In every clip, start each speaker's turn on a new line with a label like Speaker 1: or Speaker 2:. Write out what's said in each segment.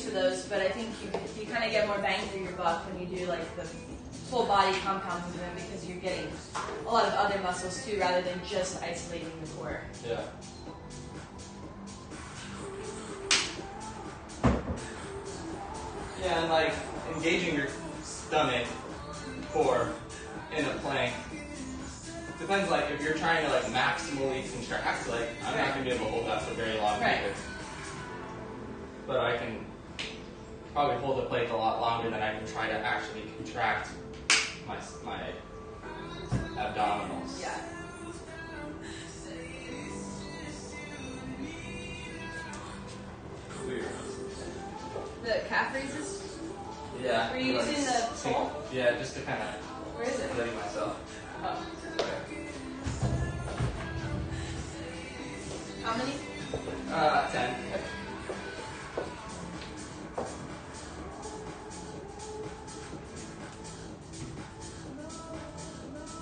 Speaker 1: for those, but I think you kind of get more bang for your buck when you do like the full body compound movement because you're getting a lot of other muscles too, rather than just isolating the core.
Speaker 2: Yeah. Yeah, and like engaging your stomach core in a plank depends. Like if you're trying to like maximally contract, like I'm not gonna be able to hold that for very long either. But I can probably hold the plate a lot longer than I can try to actually contract my abdominals.
Speaker 1: Yeah.
Speaker 2: Weird.
Speaker 1: The calf raises?
Speaker 2: Yeah.
Speaker 1: Were you using the pole?
Speaker 2: Yeah, just to kind of.
Speaker 1: Where is it?
Speaker 2: Ready myself.
Speaker 1: Oh. How many?
Speaker 2: 10.
Speaker 1: Okay.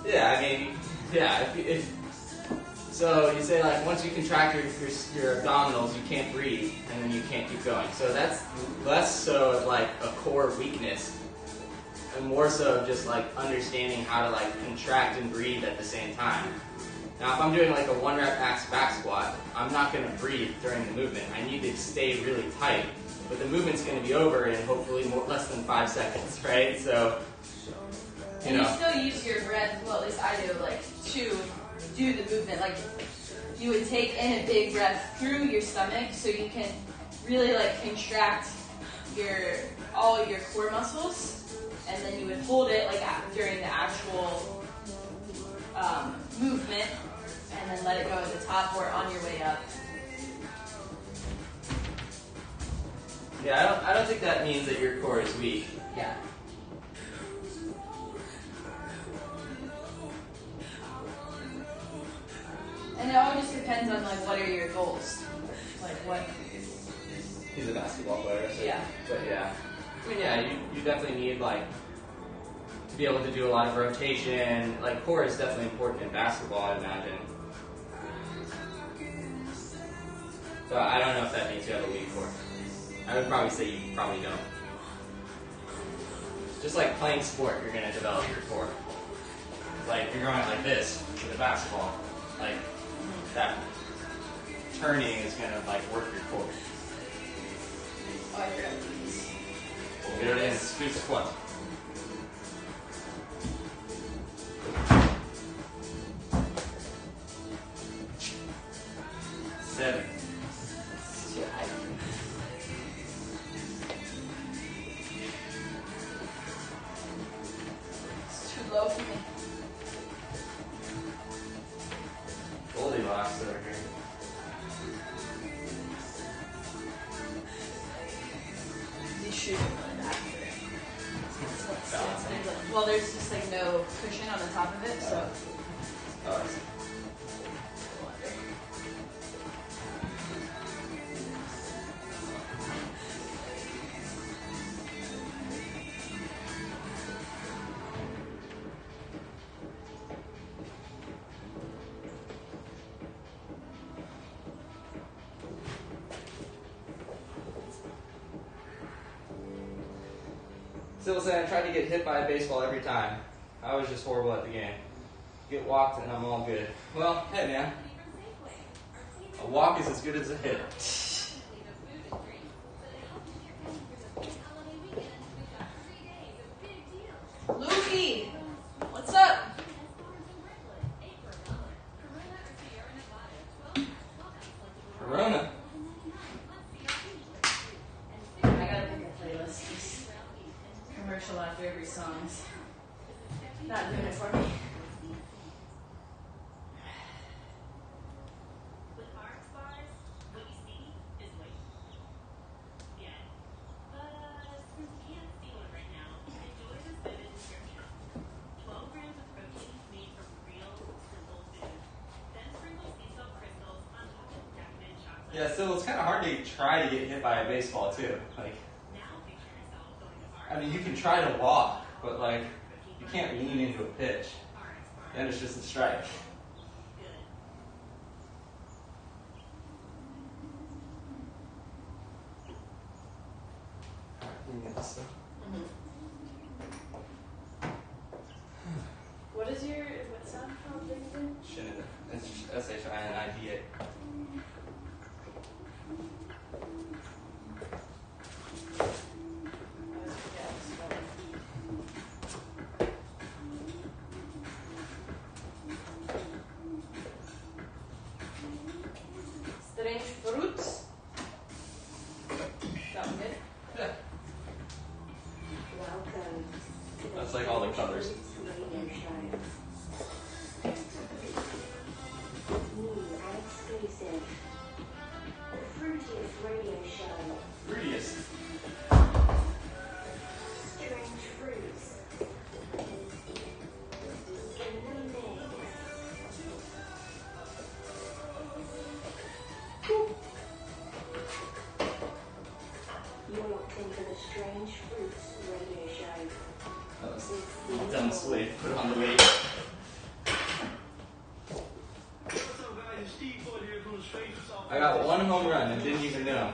Speaker 2: Yeah, I mean, yeah. So you say like once you contract your abdominals, you can't breathe, and then you can't keep going. So that's less so of like a core weakness, and more so of just like understanding how to like contract and breathe at the same time. Now, if I'm doing like a 1 rep max back squat, I'm not going to breathe during the movement. I need to stay really tight, but the movement's going to be over in hopefully less than 5 seconds, right? So.
Speaker 1: And you still use your breath, well at least I do, like to do the movement. Like you would take in a big breath through your stomach so you can really like contract all your core muscles, and then you would hold it like during the actual movement, and then let it go at the top or on your way up.
Speaker 2: Yeah, I don't think that means that your core is weak.
Speaker 1: Yeah. And it all just depends on like what are your goals, like what.
Speaker 2: He's a basketball player. So,
Speaker 1: yeah.
Speaker 2: But yeah, I mean yeah, you definitely need like to be able to do a lot of rotation. Like core is definitely important in basketball, I imagine. So I don't know if that means you have a weak core. I would probably say you probably don't. Just like playing sport, you're gonna develop your core. Like you're going like this with a basketball, like. That turning is going to like work your core.
Speaker 1: Oh, I forgot these.
Speaker 2: We'll get it in. Scoot squat. Seven.
Speaker 1: It's too low for me.
Speaker 2: Goldilocks over here.
Speaker 1: These shoes are really bad for it. Well, there's just like no cushion on the top of it, so.
Speaker 2: Oh, I see. Still saying I tried to get hit by a baseball every time. I was just horrible at the game. Get walked and I'm all good. Well, hey man. A walk is as good as a hit.
Speaker 1: Luffy, what's up?
Speaker 2: Corona.
Speaker 1: I gotta pick a playlist. This commercial after every song is not doing it for me.
Speaker 2: Yeah, so it's kind of hard to try to get hit by a baseball too. Like, I mean, you can try to walk, but like, you can't lean into a pitch. Then it's just a strike.
Speaker 1: What is your, what sound called again?
Speaker 2: Shinida. It's S-H-I-N-I-D-A.
Speaker 1: Strange fruits. Sound good?
Speaker 2: Yeah.
Speaker 3: Welcome.
Speaker 2: That's like all the colors.
Speaker 3: Radio show. New and exclusive. The Fruitiest Radio Show.
Speaker 2: Fruitiest.
Speaker 3: Strange fruits. In the mix. You're locked into the Strange Fruits Radio Show.
Speaker 2: That was
Speaker 3: With
Speaker 2: all done this way. Put it on the weight. I got one home run and didn't even know.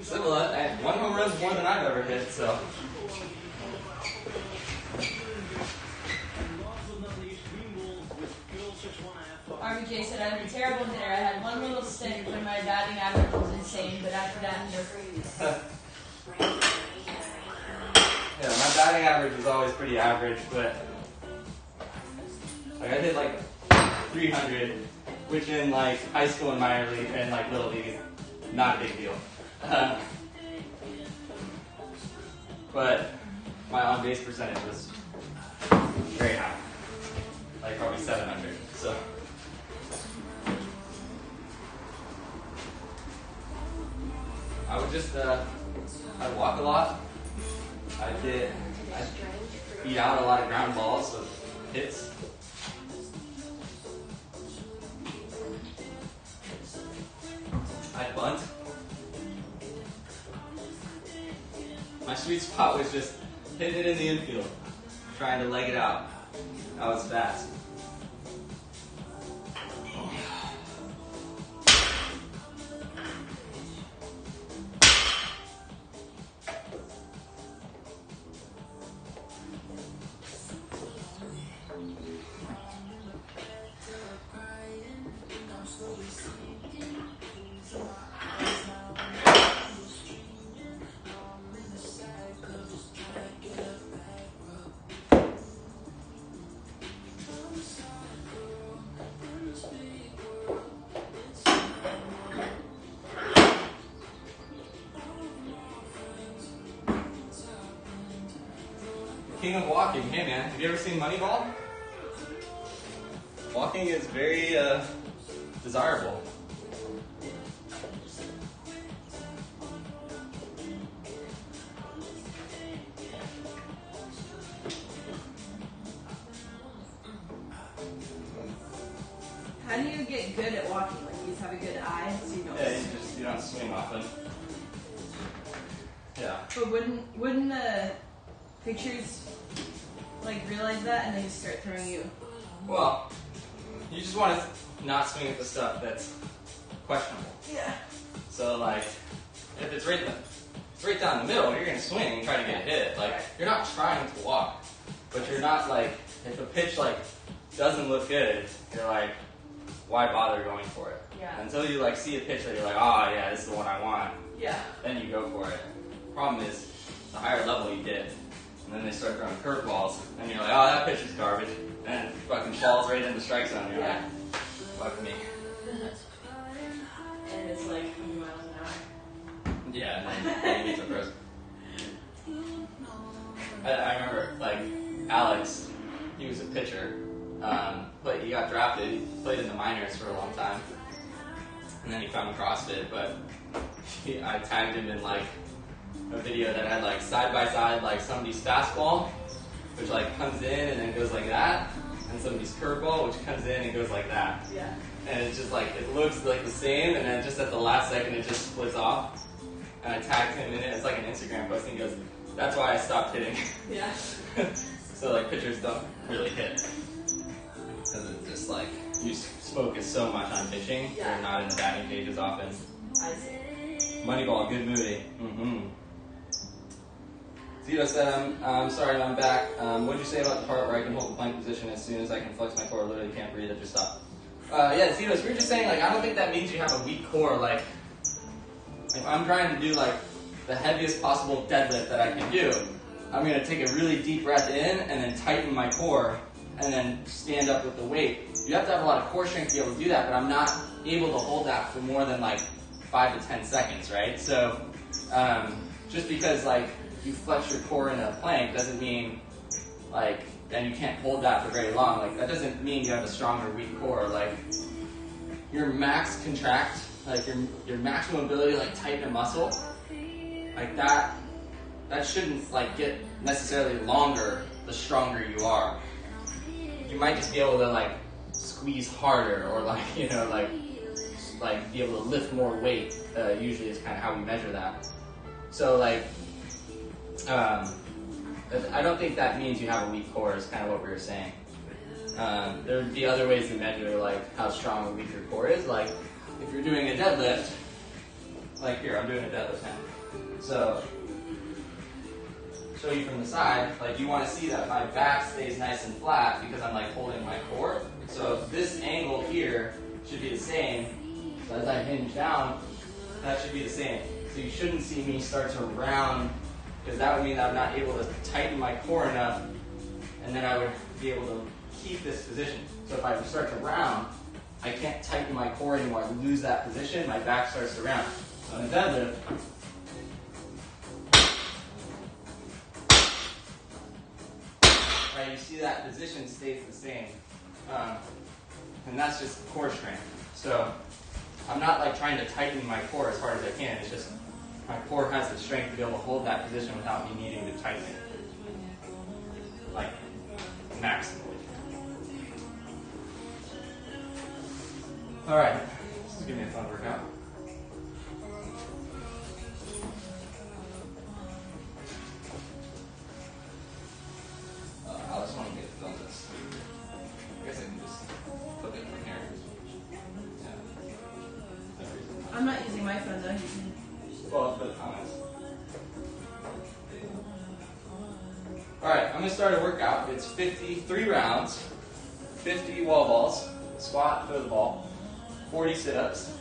Speaker 2: So, one home run's more than I've ever hit, so.
Speaker 1: RBJ said I'm a terrible hitter. I had one little stint when my batting average was insane, but after that, no.
Speaker 2: Yeah, my batting average was always pretty average, but like I hit like 300, which in like high school and minor league and like little league, not a big deal. But my on base percentage was very high, like probably 700. So. I would just, I'd walk a lot. I'd beat out a lot of ground balls with hits. I'd bunt. My sweet spot was just hitting it in the infield, trying to leg it out. I was fast. King of walking. Hey man, have you ever seen Moneyball? Walking is very desirable.
Speaker 1: How do you get good at walking? Like you just have a good eye, so you don't.
Speaker 2: Yeah, you don't swing often. Yeah.
Speaker 1: But wouldn't the pictures like realize that and they just start throwing you?
Speaker 2: Well, you just want to not swing at the stuff that's questionable.
Speaker 1: Yeah.
Speaker 2: So like, if it's right down the middle, you're gonna swing and try to get hit. Like you're not trying to walk, but you're not like if a pitch like doesn't look good, you're like, why bother going for it?
Speaker 1: Yeah.
Speaker 2: Until you like see a pitch that you're like, oh yeah, this is the one I want.
Speaker 1: Yeah.
Speaker 2: Then you go for it. Problem is, the higher level you get, and then they start throwing curveballs, and you're like, oh, that pitch is garbage, and it fucking falls right in the strike zone. You're like, fuck me.
Speaker 1: And it's like 100 miles an hour.
Speaker 2: Yeah, and then he gets a first. I remember, like, Alex, he was a pitcher, but he got drafted. He played in the minors for a long time, and then he found CrossFit. But I tagged him in like a video that had like side by side like somebody's fastball, which like comes in and then goes like that, and somebody's curveball, which comes in and goes like that.
Speaker 1: Yeah.
Speaker 2: And it's just like it looks like the same, and then just at the last second it just splits off. And I tagged him in it. It's like an Instagram post, and he goes, "That's why I stopped hitting."
Speaker 1: Yeah.
Speaker 2: So like pitchers don't really hit because it's just like you focus so much on pitching.
Speaker 1: Yeah.
Speaker 2: You're not in the batting cages often.
Speaker 1: I see.
Speaker 2: Moneyball, good movie. Mm-hmm. Zito said, I'm sorry, I'm back. What did you say about the part where I can hold the plank position as soon as I can flex my core? I literally can't breathe. I just stop. Yeah, Zito, so we were just saying, like, I don't think that means you have a weak core. Like, if I'm trying to do, like, the heaviest possible deadlift that I can do, I'm going to take a really deep breath in and then tighten my core and then stand up with the weight. You have to have a lot of core strength to be able to do that, but I'm not able to hold that for more than, like, 5 to 10 seconds, right? So, just because, like, you flex your core in a plank doesn't mean, like, then you can't hold that for very long. Like, that doesn't mean you have a strong or weak core. Like, your max contract, like, your maximum ability to, like, tighten a muscle, like, that shouldn't, like, get necessarily longer the stronger you are. You might just be able to, like, squeeze harder or, like, you know, like be able to lift more weight, usually is kind of how we measure that. So, like, I don't think that means you have a weak core is kind of what we were saying. There would be other ways to measure, like, how strong or weak your core is. Like, if you're doing a deadlift, like here, I'm doing a deadlift now. So, show you from the side, like, you want to see that my back stays nice and flat because I'm, like, holding my core. So this angle here should be the same. So as I hinge down, that should be the same. So you shouldn't see me start to round, because that would mean that I'm not able to tighten my core enough, and then I would be able to keep this position. So if I start to round, I can't tighten my core anymore. I lose that position, my back starts to round. So in a deadlift, right, you see that position stays the same. And that's just core strength. So I'm not, like, trying to tighten my core as hard as I can. It's just my core has the strength to be able to hold that position without me needing to tighten it, like, maximally. All right, this is gonna be a fun workout. I just want to get it done this. I guess I can just put it from here. Yeah.
Speaker 1: I'm not using my phone though.
Speaker 2: Well, for the comments. Alright, I'm going to start a workout. It's 53 rounds, 50 wall balls, squat, throw the ball, 40 sit-ups,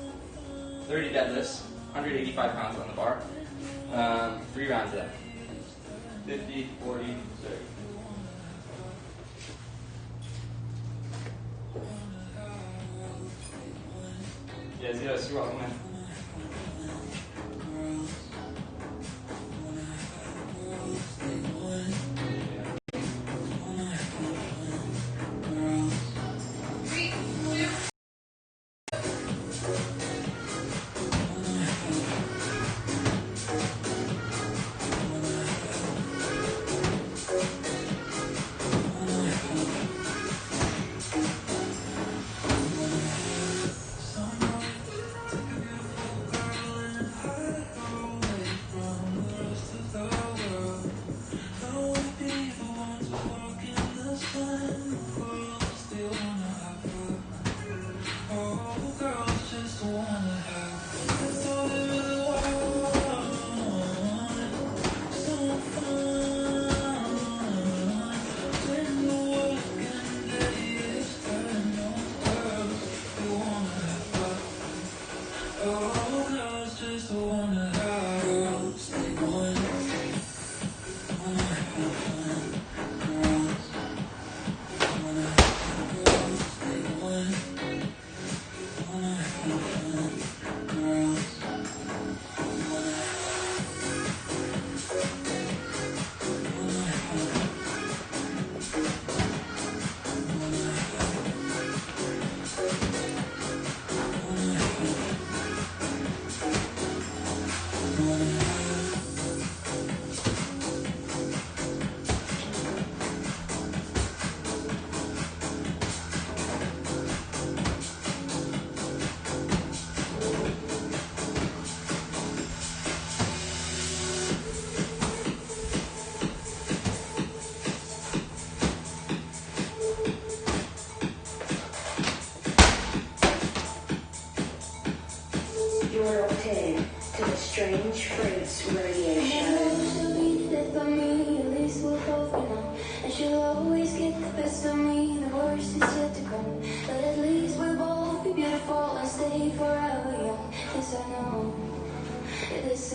Speaker 2: 30 deadlifts, 185 pounds on the bar. 3 rounds of that. 50, 40, 30. Yes, you're welcome, man.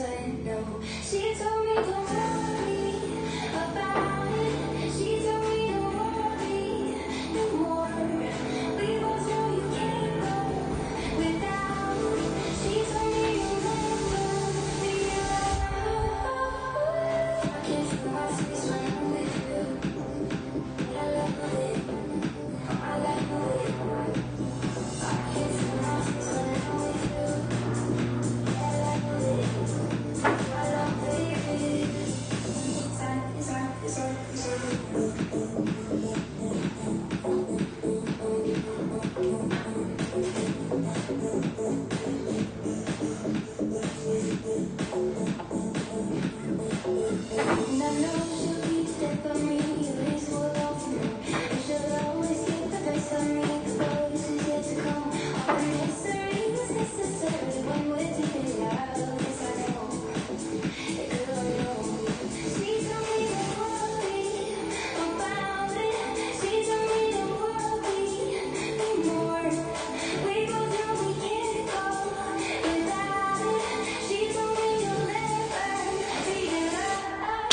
Speaker 4: window. She told me don't worry about it. She told me don't worry no more. We both know you can't go without it. She told me you'll never be alone. I can't feel my face when I'm with you. But I love it. I love it. I can't feel my face when I'm with you. I love it. I love it. It's and I know she'll keep step by me, at least for long. And she'll always keep the best of me exposed is yet to come. All the history was necessary when we're deep in love. Yes, I know. Girl, I know. She told me don't worry about it. She told me don't worry no more. We both know we can't go without it. She told me you'll never be alone.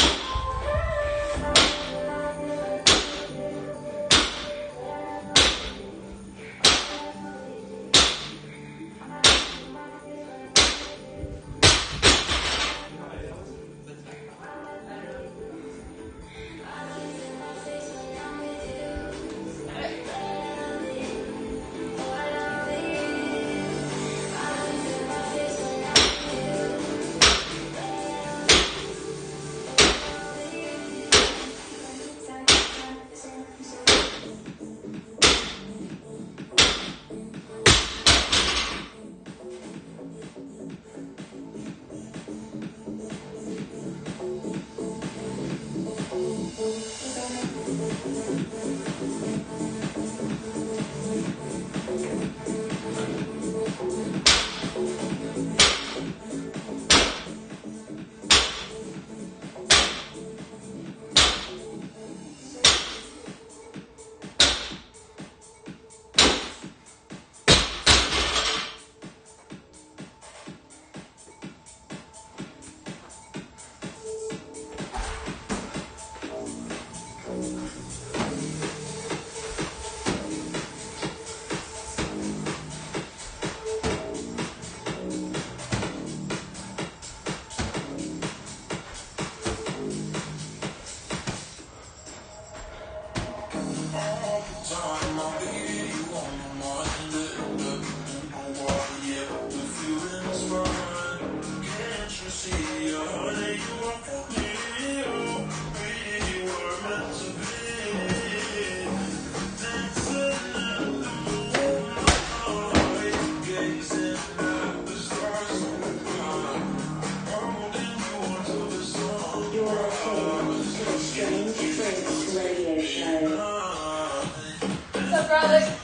Speaker 3: You're listening to the Strange Fruits radio show.
Speaker 1: What's up, brother?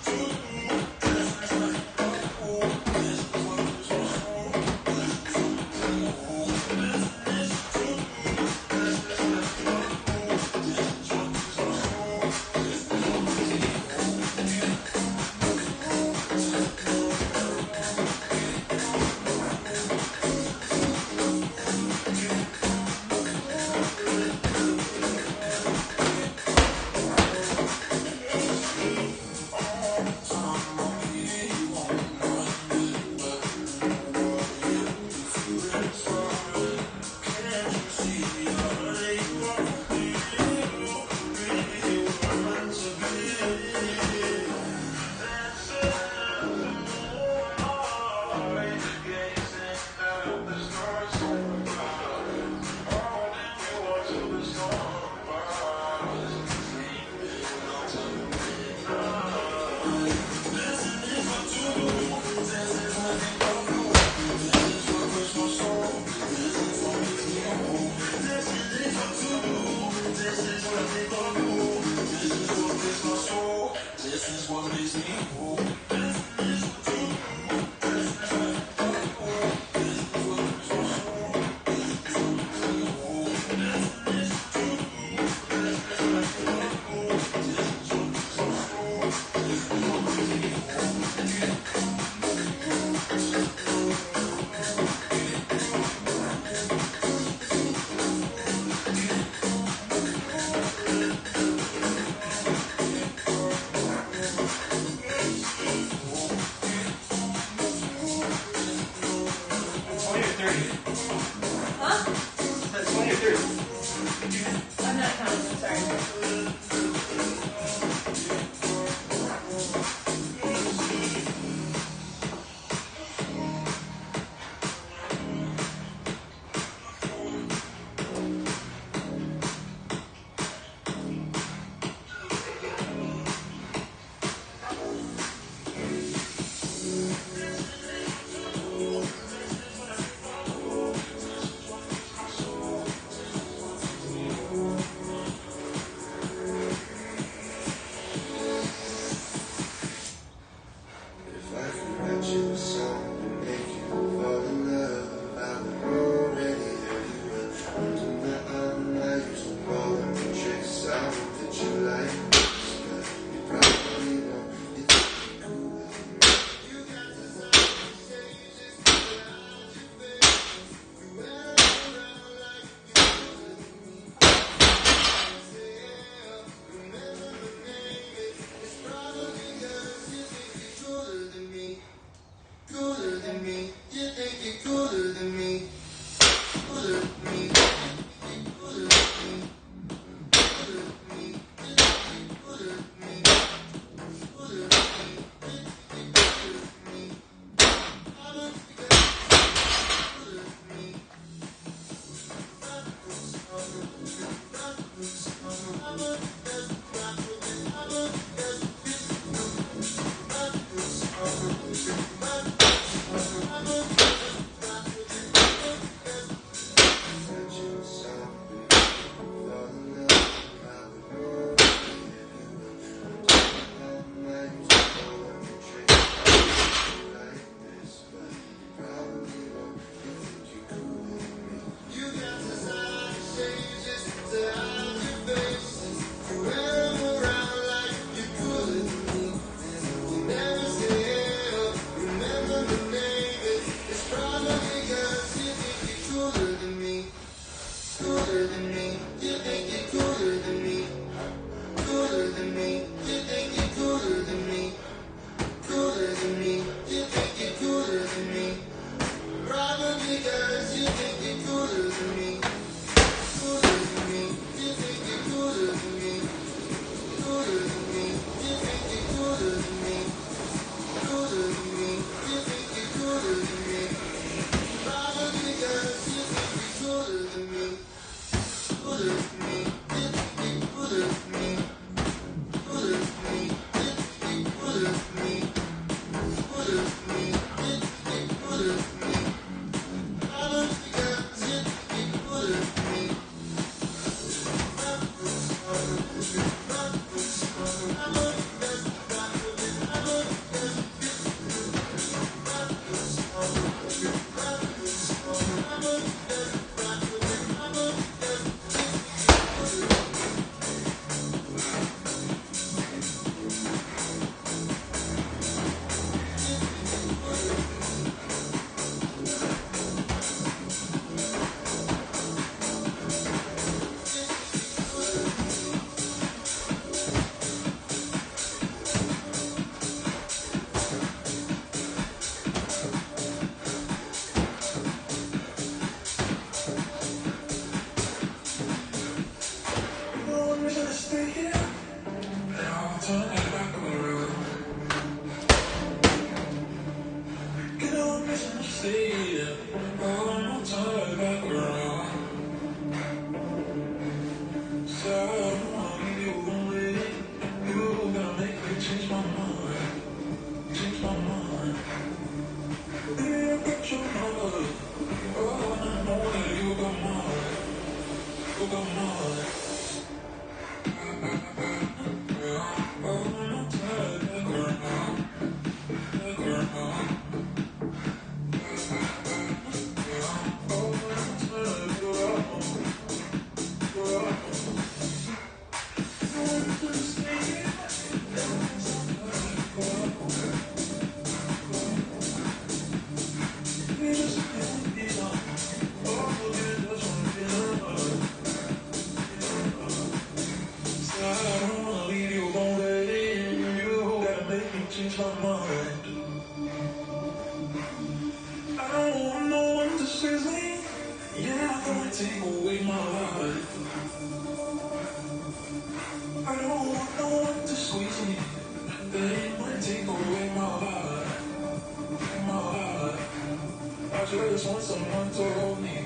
Speaker 5: I just want someone to hold me.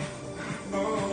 Speaker 5: Oh.